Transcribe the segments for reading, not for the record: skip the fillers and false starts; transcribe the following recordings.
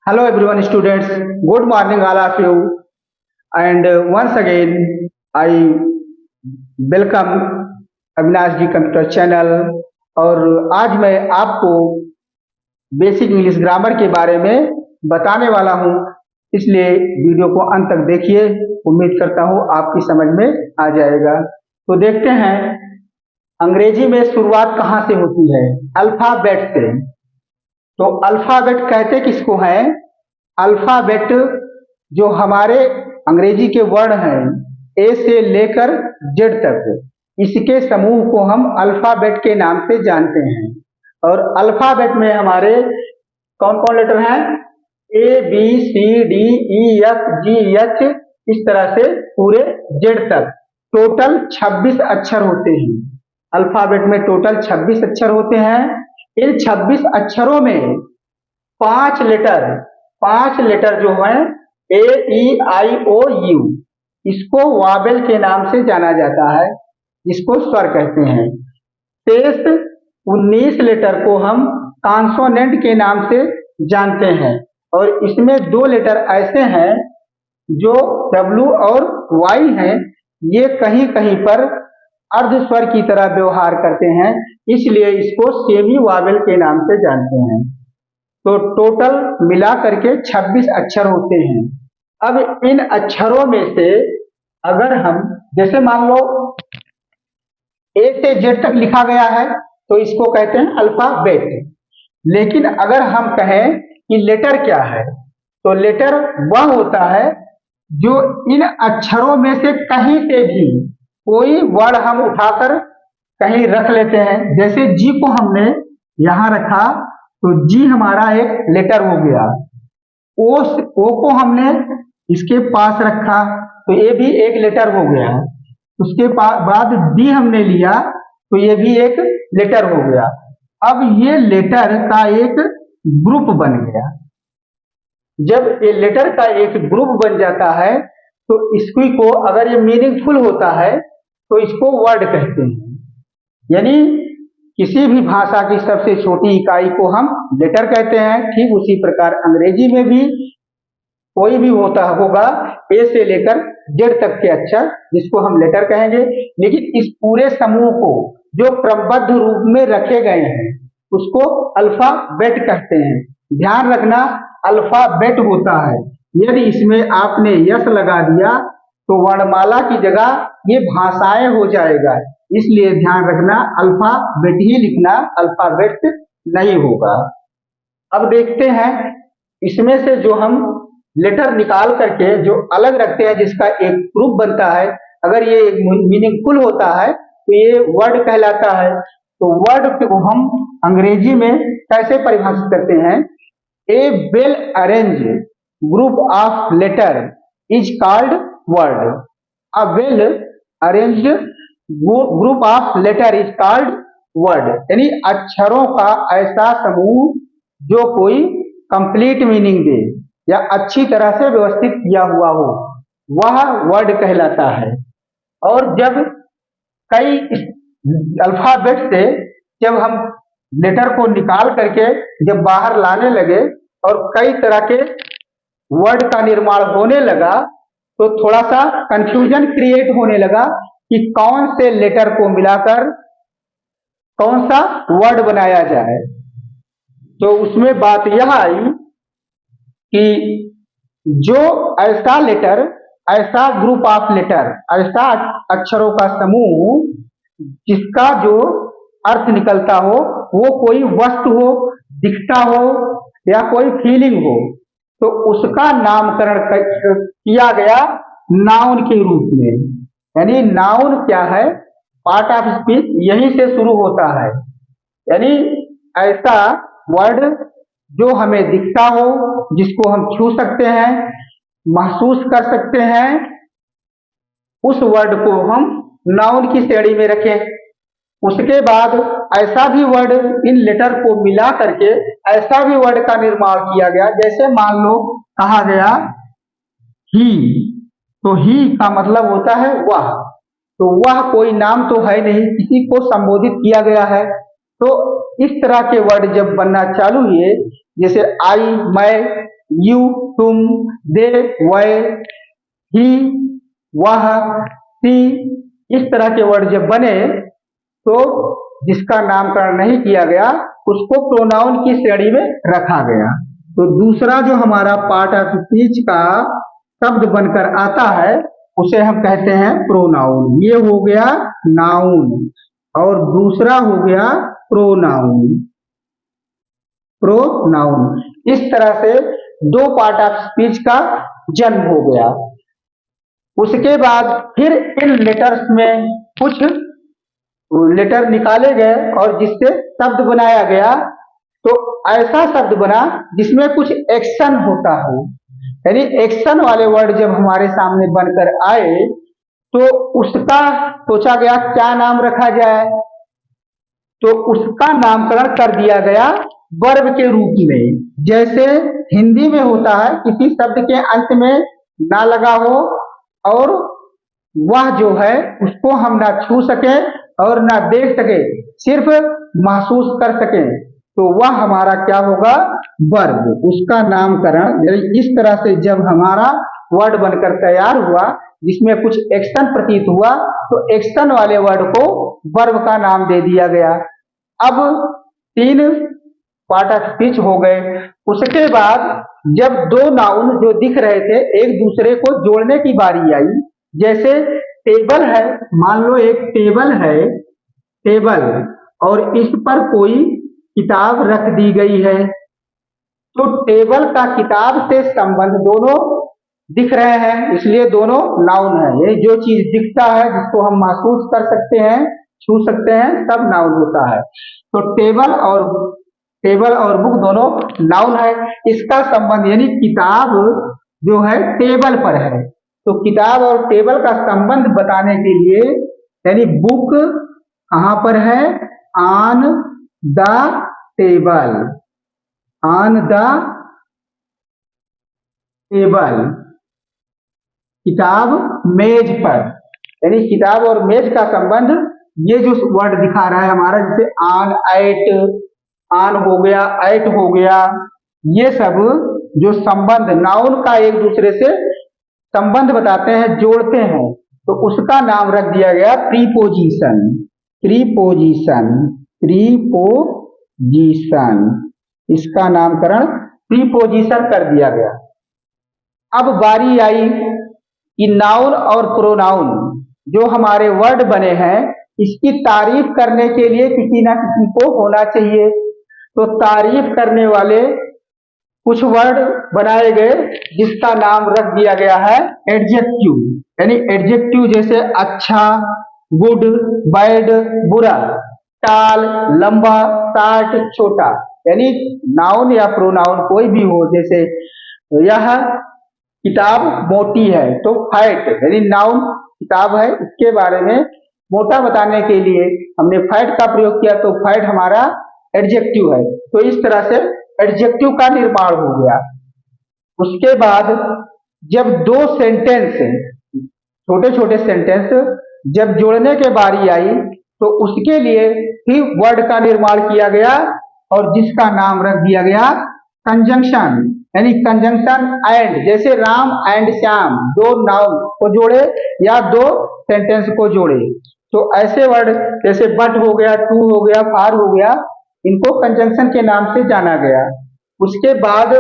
Hello everyone students, good morning all of you and once again I welcome Avinash ji computer channel. और आज मैं आपको basic English grammar के बारे में बताने वाला हूं, इसलिए वीडियो को अंत तक देखिए। उम्मीद करता हूं आपकी समझ में आ जाएगा। तो देखते हैं अंग्रेजी में शुरुआत कहां से होती है, अल्फाबेट से। तो अल्फाबेट कहते किसको हैं? अल्फाबेट जो हमारे अंग्रेजी के वर्ण हैं ए से लेकर जेड तक, इसके समूह को हम अल्फाबेट के नाम से जानते हैं। और अल्फाबेट में हमारे कौन कौन लेटर हैं? A B C D E F G H, इस तरह से पूरे जेड तक टोटल 26 अक्षर होते हैं। अल्फाबेट में टोटल 26 अक्षर होते हैं। इन 26 अक्षरों में पांच लेटर जो है ए ई आई ओ यू, इसको वावेल के नाम से जाना जाता है, जिसको स्वर कहते हैं। शेष 19 लेटर को हम कॉन्सोनेंट के नाम से जानते हैं। और इसमें दो लेटर ऐसे हैं जो डब्ल्यू और वाई हैं, ये कहीं कहीं पर अर्ध स्वर की तरह व्यवहार करते हैं, इसलिए इसको सेमी वावेल के नाम से जानते हैं। तो टोटल मिला करके 26 अक्षर होते हैं। अब इन अक्षरों में से अगर हम, जैसे मान लो ए से जेड तक लिखा गया है, तो इसको कहते हैं अल्फाबेट। लेकिन अगर हम कहें कि लेटर क्या है, तो लेटर वह होता है जो इन अक्षरों में से कहीं से भी कोई वर्ड हम उठाकर कहीं रख लेते हैं। जैसे जी को हमने यहां रखा, तो जी हमारा एक लेटर हो गया। ओ को हमने इसके पास रखा, तो ये भी एक लेटर हो गया। उसके बाद डी हमने लिया, तो ये भी एक लेटर हो गया। अब ये लेटर का एक ग्रुप बन गया। जब ये लेटर का एक ग्रुप बन जाता है, तो इसकी को अगर ये मीनिंगफुल होता है तो इसको वर्ड कहते हैं। यानी किसी भी भाषा की सबसे छोटी इकाई को हम लेटर कहते हैं। ठीक उसी प्रकार अंग्रेजी में भी कोई भी होता होगा ए से लेकर जेड तक के अक्षर, जिसको हम लेटर कहेंगे। लेकिन इस पूरे समूह को जो क्रमबद्ध रूप में रखे गए हैं, उसको अल्फाबेट कहते हैं। ध्यान रखना, अल्फाबेट होता है। यदि इसमें आपने यस लगा दिया तो वर्णमाला की जगह ये भाषाएं हो जाएगा, इसलिए ध्यान रखना, अल्फाबेट ही लिखना, अल्फाबेट नहीं होगा। अब देखते हैं इसमें से जो हम लेटर निकाल करके जो अलग रखते हैं, जिसका एक ग्रुप बनता है, अगर ये मीनिंगफुल होता है तो ये वर्ड कहलाता है। तो वर्ड को हम अंग्रेजी में कैसे परिभाषित करते हैं? A well arrange group of letter is called word. A well arrange group of letter is called word. यानी अक्षरों का ऐसा समूह जो कोई कंप्लीट मीनिंग दे या अच्छी तरह से व्यवस्थित किया हुआ हो, वह वर्ड कहलाता है। और जब कई अल्फाबेट से जब हम लेटर को निकाल करके जब बाहर लाने लगे और कई तरह के वर्ड का निर्माण होने लगा, तो थोड़ा सा कंफ्यूजन क्रिएट होने लगा कि कौन से लेटर को मिलाकर कौन सा वर्ड बनाया जाए। तो उसमें बात यह आई कि जो ऐसा लेटर, ऐसा ग्रुप ऑफ लेटर, ऐसा अक्षरों का समूह जिसका जो अर्थ निकलता हो वो कोई वस्तु हो, दिखता हो या कोई फीलिंग हो, तो उसका नामकरण किया गया नाउन के रूप में। यानी नाउन क्या है? पार्ट ऑफ स्पीच यहीं से शुरू होता है। यानी ऐसा वर्ड जो हमें दिखता हो, जिसको हम छू सकते हैं, महसूस कर सकते हैं, उस वर्ड को हम नाउन की श्रेणी में रखें। उसके बाद ऐसा भी वर्ड, इन लेटर को मिला करके ऐसा भी वर्ड का निर्माण किया गया। जैसे मान लो कहा गया ही, तो ही का मतलब होता है वह। तो वह कोई नाम तो है नहीं, किसी को संबोधित किया गया है। तो इस तरह के वर्ड जब बनना चालू हुए, जैसे आई, मैं, यू, तुम, दे, वह, ही, वह, सी, इस तरह के वर्ड जब बने तो जिसका नामकरण नहीं किया गया उसको प्रोनाउन की श्रेणी में रखा गया। तो दूसरा जो हमारा पार्ट ऑफ स्पीच का शब्द बनकर आता है उसे हम कहते हैं प्रोनाउन। ये हो गया नाउन और दूसरा हो गया प्रोनाउन। प्रोनाउन इस तरह से दो पार्ट ऑफ स्पीच का जन्म हो गया। उसके बाद फिर इन लेटर्स में कुछ लेटर निकाले गए और जिससे शब्द बनाया गया। तो ऐसा शब्द बना जिसमें कुछ एक्शन होता हो, यानी एक्शन वाले वर्ड जब हमारे सामने बनकर आए तो उसका सोचा गया क्या नाम रखा जाए, तो उसका नामकरण कर दिया गया वर्ब के रूप में। जैसे हिंदी में होता है किसी शब्द के अंत में ना लगा हो और वह जो है उसको हम ना छू सके और ना देख सके, सिर्फ महसूस कर सके, तो वह हमारा क्या होगा वर्ब। उसका नामकरण इस तरह से जब हमारा वर्ड बनकर तैयार हुआ जिसमें कुछ एक्शन प्रतीत हुआ तो एक्शन वाले वर्ड को वर्ब का नाम दे दिया गया। अब तीन पार्ट ऑफ स्पीच हो गए। उसके बाद जब दो नाउन जो दिख रहे थे एक दूसरे को जोड़ने की बारी आई, जैसे टेबल है, मान लो एक टेबल है, टेबल और इस पर कोई किताब रख दी गई है, तो टेबल का किताब से संबंध दोनों दिख रहे हैं इसलिए दोनों नाउन है। ये जो चीज दिखता है जिसको हम महसूस कर सकते हैं, छू सकते हैं, सब नाउन होता है। तो टेबल और बुक दोनों नाउन है। इसका संबंध यानी किताब जो है टेबल पर है, तो किताब और टेबल का संबंध बताने के लिए यानी बुक कहां पर है, on the table, on the table, किताब मेज पर, यानी किताब और मेज का संबंध ये जो वर्ड दिखा रहा है हमारा, जैसे ऑन, एट, ऑन हो गया, एट हो गया, ये सब जो संबंध नाउन का एक दूसरे से संबंध बताते हैं, जोड़ते हैं, तो उसका नाम रख दिया गया प्रीपोजिशन। प्रीपोजिशन, प्रीपोजिशन, इसका नामकरण प्रीपोजिशन कर दिया गया। अब बारी आई कि नाउन और प्रोनाउन जो हमारे वर्ड बने हैं इसकी तारीफ करने के लिए किसी ना किसी को होना चाहिए। तो तारीफ करने वाले कुछ वर्ड बनाए गए जिसका नाम रख दिया गया है एडजेक्टिव, यानी एडजेक्टिव जैसे अच्छा, गुड, बैड, बुरा, टाल, लंबा, शार्ट, छोटा, यानी नाउन या प्रोनाउन कोई भी हो। जैसे यह किताब मोटी है तो फैट, यानी नाउन किताब है इसके बारे में मोटा बताने के लिए हमने फैट का प्रयोग किया तो फैट हमारा एडजेक्टिव है। तो इस तरह से एडजेक्टिव का निर्माण हो गया। उसके बाद जब दो सेंटेंस, छोटे छोटे सेंटेंस जब जोड़ने के बारी आई तो उसके लिए ही वर्ड का निर्माण किया गया और जिसका नाम रख दिया गया कंजंक्शन, यानी कंजंक्शन एंड। जैसे राम एंड श्याम, दो नाउन को जोड़े या दो सेंटेंस को जोड़े, तो ऐसे वर्ड जैसे बट हो गया, टू हो गया, फार हो गया, इनको कंजंक्शन के नाम से जाना गया। उसके बाद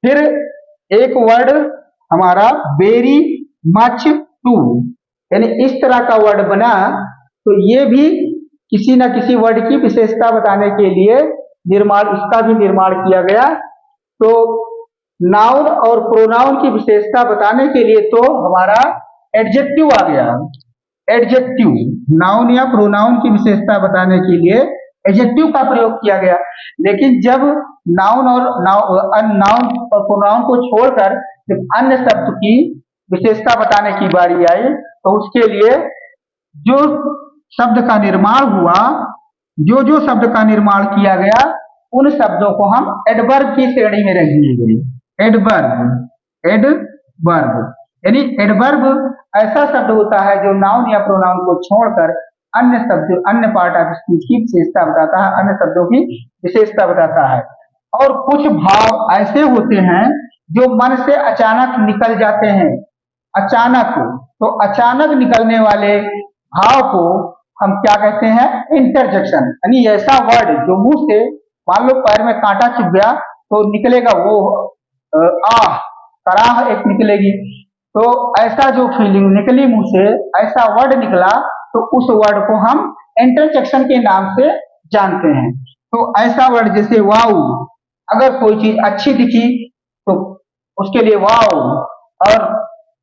फिर एक वर्ड हमारा वेरी मच टू, यानी इस तरह का वर्ड बना, तो ये भी किसी न किसी वर्ड की विशेषता बताने के लिए निर्माण, इसका भी निर्माण किया गया। तो नाउन और प्रोनाउन की विशेषता बताने के लिए तो हमारा एडजेक्टिव आ गया। एडजेक्टिव नाउन या प्रोनाउन की विशेषता बताने के लिए एडजेक्टिव का प्रयोग किया गया। लेकिन जब नाउन और प्रोनाउन को छोड़कर जब अन्य शब्द की विशेषता बताने की बारी आई तो उसके लिए जो शब्द का निर्माण हुआ, जो शब्द का निर्माण किया गया, उन शब्दों को हम एडवर्ब की श्रेणी में रख दिए गए। एडवर्ब, एडवर्ब यानी एडवर्ब ऐसा शब्द होता है जो नाउन या प्रोनाउन को छोड़कर अन्य शब्द, अन्य पार्ट ऑफ स्पीच की विशेषता बताता है, अन्य शब्दों की विशेषता बताता है। और कुछ भाव ऐसे होते हैं जो मन से अचानक निकल जाते हैं, अचानक, तो अचानक निकलने वाले भाव को हम क्या कहते हैं, इंटरजेक्शन। यानी ऐसा वर्ड जो मुंह से, मान लो पैर में कांटा चुभ गया तो निकलेगा वो आह, कराह एक निकलेगी, तो ऐसा जो फीलिंग निकली मुंह से, ऐसा वर्ड निकला, तो उस वर्ड को हम इंटरजेक्शन के नाम से जानते हैं। तो ऐसा वर्ड जैसे वाऊ, अगर कोई चीज अच्छी दिखी तो उसके लिए वाओ, और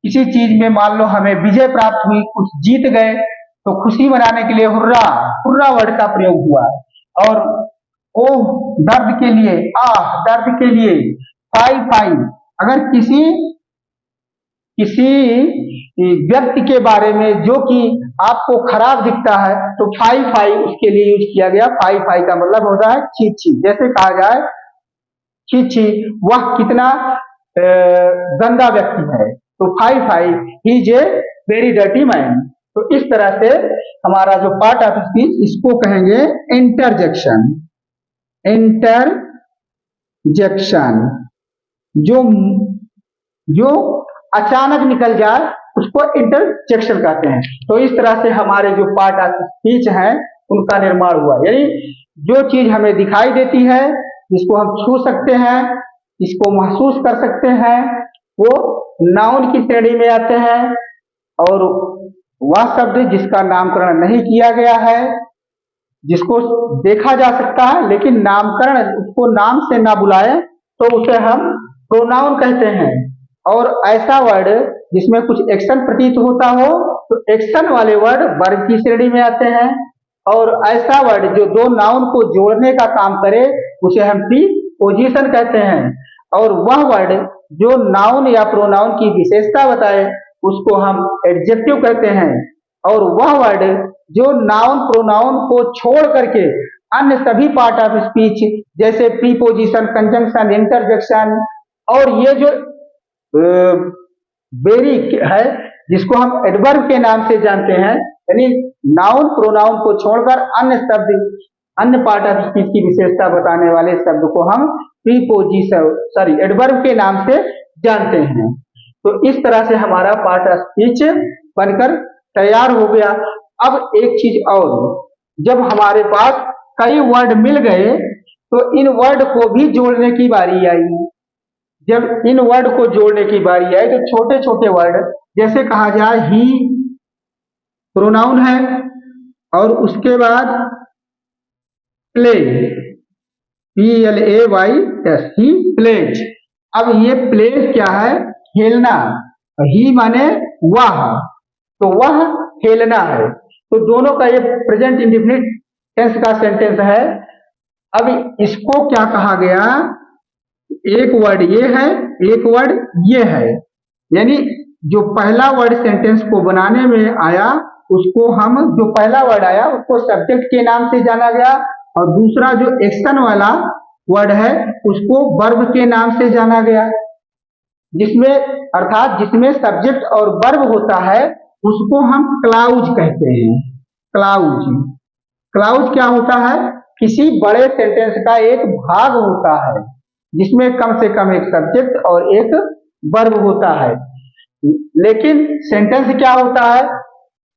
किसी चीज में मान लो हमें विजय प्राप्त हुई, कुछ जीत गए, तो खुशी मनाने के लिए हुर्रा, हुर्रा वर्ड का प्रयोग हुआ। और ओह दर्द के लिए, आह दर्द के लिए, फाई फाई, अगर किसी किसी व्यक्ति के बारे में जो कि आपको खराब दिखता है तो फाई फाई उसके लिए यूज किया गया। फाई फाई का मतलब होता है छी छी। जैसे कहा जाए छी छी, वह कितना गंदा व्यक्ति है, तो फाई फाई, he is a very dirty man. तो इस तरह से हमारा जो पार्ट ऑफ स्पीच, इसको कहेंगे इंटरजेक्शन। इंटरजेक्शन जो जो अचानक निकल जाए उसको इंटरजेक्शन कहते हैं। तो इस तरह से हमारे जो पार्ट ऑफ स्पीच हैं उनका निर्माण हुआ। यानी जो चीज हमें दिखाई देती है, जिसको हम छू सकते हैं, इसको महसूस कर सकते हैं, वो नाउन की श्रेणी में आते हैं। और वह शब्द जिसका नामकरण नहीं किया गया है, जिसको देखा जा सकता है लेकिन नामकरण उसको नाम से ना बुलाए, तो उसे हम प्रोनाउन कहते हैं। और ऐसा वर्ड जिसमें कुछ एक्शन प्रतीत होता हो, तो एक्शन वाले वर्ड वर्ब की श्रेणी में आते हैं। और ऐसा वर्ड जो दो नाउन को जोड़ने का काम करे, उसे हम प्रीपोजिशन कहते हैं। और वह वर्ड जो नाउन या प्रोनाउन की विशेषता बताए, उसको हम एडजेक्टिव कहते हैं। और वह वर्ड जो नाउन प्रोनाउन को छोड़ करके अन्य सभी पार्ट ऑफ स्पीच जैसे प्रीपोजिशन, कंजंक्शन, इंटरजेक्शन, और ये जो वेरी है जिसको हम एडवर्ब के नाम से जानते हैं, यानी नाउन प्रोनाउन को छोड़कर अन्य शब्द, अन्य पार्ट ऑफ स्पीच की विशेषता बताने वाले शब्द को हम प्रीपोजिशन एडवर्ब के नाम से जानते हैं। तो इस तरह से हमारा पार्ट ऑफ स्पीच बनकर तैयार हो गया। अब एक चीज और, जब हमारे पास कई वर्ड मिल गए तो इन वर्ड को भी जोड़ने की बारी आई। जब इन वर्ड को जोड़ने की बारी आई तो छोटे छोटे वर्ड, जैसे कहा जाए ही प्रोनाउन है, और उसके बाद प्ले, PLAYS, ही प्लेज। अब ये प्लेज क्या है, खेलना, ही माने वह, तो वह खेलना है। तो दोनों का ये प्रेजेंट इंडेफिनिट टेंस का सेंटेंस है। अब इसको क्या कहा गया, एक वर्ड ये है, एक वर्ड ये है, यानी जो पहला वर्ड सेंटेंस को बनाने में आया, उसको हम, जो पहला वर्ड आया उसको सब्जेक्ट के नाम से जाना गया, और दूसरा जो एक्शन वाला वर्ड है उसको वर्ब के नाम से जाना गया। जिसमें, अर्थात जिसमें सब्जेक्ट और वर्ब होता है उसको हम क्लाउज कहते हैं। क्लाउज, क्लाउज क्या होता है, किसी बड़े सेंटेंस का एक भाग होता है जिसमें कम से कम एक सब्जेक्ट और एक वर्ब होता है। लेकिन सेंटेंस क्या होता है,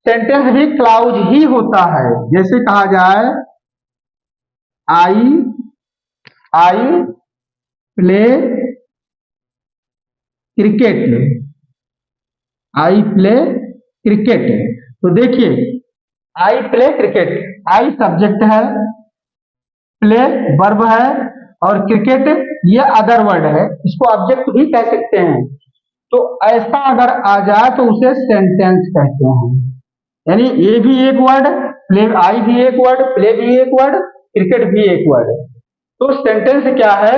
सेंटेंस भी क्लाउज ही होता है। जैसे कहा जाए I play cricket, I play cricket. तो देखिए, I play cricket, I subject है, प्ले वर्ब है, और क्रिकेट ये अदर वर्ड है, इसको ऑब्जेक्ट भी कह सकते हैं। तो ऐसा अगर आ जाए तो उसे सेंटेंस कहते हैं। यानी ये भी एक वर्ड, प्ले, आई भी एक वर्ड, प्ले भी एक वर्ड, क्रिकेट भी एक वर्ड। तो सेंटेंस क्या है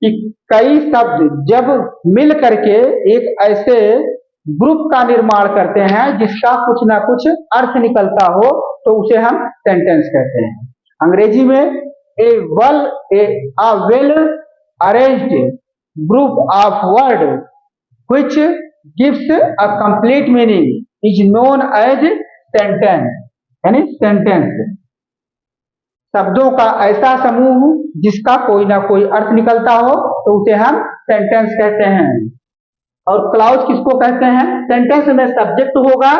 कि कई शब्द जब मिल करके एक ऐसे ग्रुप का निर्माण करते हैं जिसका कुछ ना कुछ अर्थ निकलता हो, तो उसे हम सेंटेंस कहते हैं। अंग्रेजी में a well arranged group of word which gives a complete meaning is known as sentence। यानी सेंटेंस, शब्दों का ऐसा समूह जिसका कोई ना कोई अर्थ निकलता हो, तो उसे हम सेंटेंस कहते हैं। और क्लाउज किसको कहते हैं? सेंटेंस में सब्जेक्ट होगा,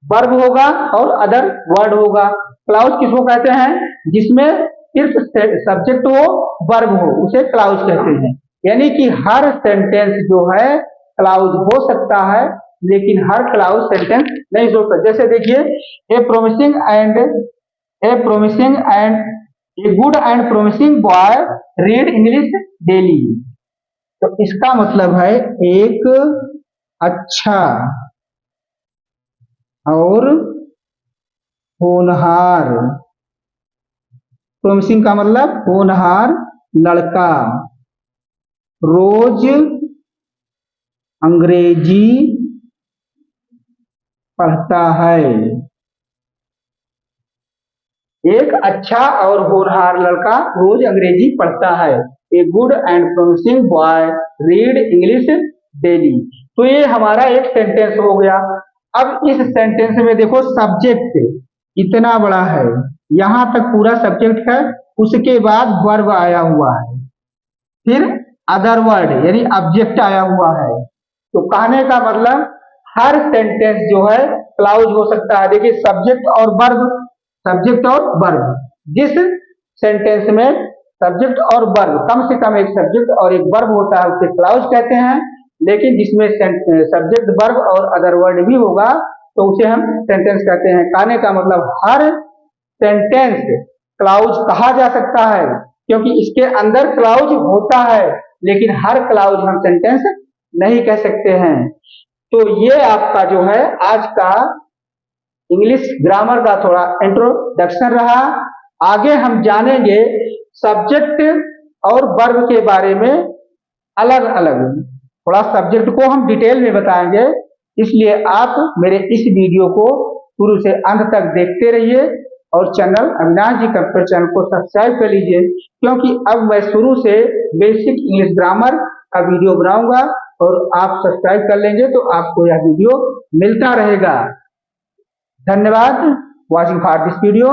वर्ब होगा और अदर वर्ड होगा। क्लाउज किसको कहते हैं? जिसमें सिर्फ सब्जेक्ट हो, वर्ब हो, उसे क्लाउज कहते हैं। यानी कि हर सेंटेंस जो है क्लाउज हो सकता है, लेकिन हर क्लाउज सेंटेंस नहीं हो सकता। जैसे देखिए, a promising and a good and promising boy read English daily. तो इसका मतलब है एक अच्छा और होनहार, प्रोमिसिंग का मतलब होनहार लड़का रोज अंग्रेजी पढ़ता है। एक अच्छा और होनहार लड़का रोज अंग्रेजी पढ़ता है। ए good and promising boy read English daily. तो ये हमारा एक सेंटेंस हो गया। अब इस सेंटेंस में देखो, सब्जेक्ट इतना बड़ा है, यहां तक पूरा सब्जेक्ट है, उसके बाद वर्ब आया हुआ है, फिर अदर वर्ड यानी ऑब्जेक्ट आया हुआ है। तो कहने का मतलब हर सेंटेंस जो है क्लाउज हो सकता है। देखिए, सब्जेक्ट और वर्ब, जिस सेंटेंस में सब्जेक्ट और वर्ब, कम से कम एक सब्जेक्ट और एक वर्ब होता है, उसे क्लाउज कहते हैं। लेकिन जिसमें सब्जेक्ट, वर्ब और अदर वर्ड भी होगा तो उसे हम सेंटेंस कहते हैं। कहने का मतलब हर सेंटेंस क्लाउज कहा जा सकता है, क्योंकि इसके अंदर क्लाउज होता है, लेकिन हर क्लाउज हम सेंटेंस नहीं कह सकते हैं। तो ये आपका जो है आज का इंग्लिश ग्रामर का थोड़ा इंट्रोडक्शन रहा। आगे हम जानेंगे सब्जेक्ट और वर्ब के बारे में अलग अलग। थोड़ा सब्जेक्ट को हम डिटेल में बताएंगे, इसलिए आप मेरे इस वीडियो को शुरू से अंत तक देखते रहिए और channel Avinash ji computer channel को सब्सक्राइब कर लीजिए, क्योंकि अब मैं शुरू से बेसिक इंग्लिश ग्रामर का वीडियो बनाऊंगा और आप सब्सक्राइब कर लेंगे तो आपको यह वीडियो मिलता रहेगा। धन्यवाद वॉचिंग फॉर दिस वीडियो।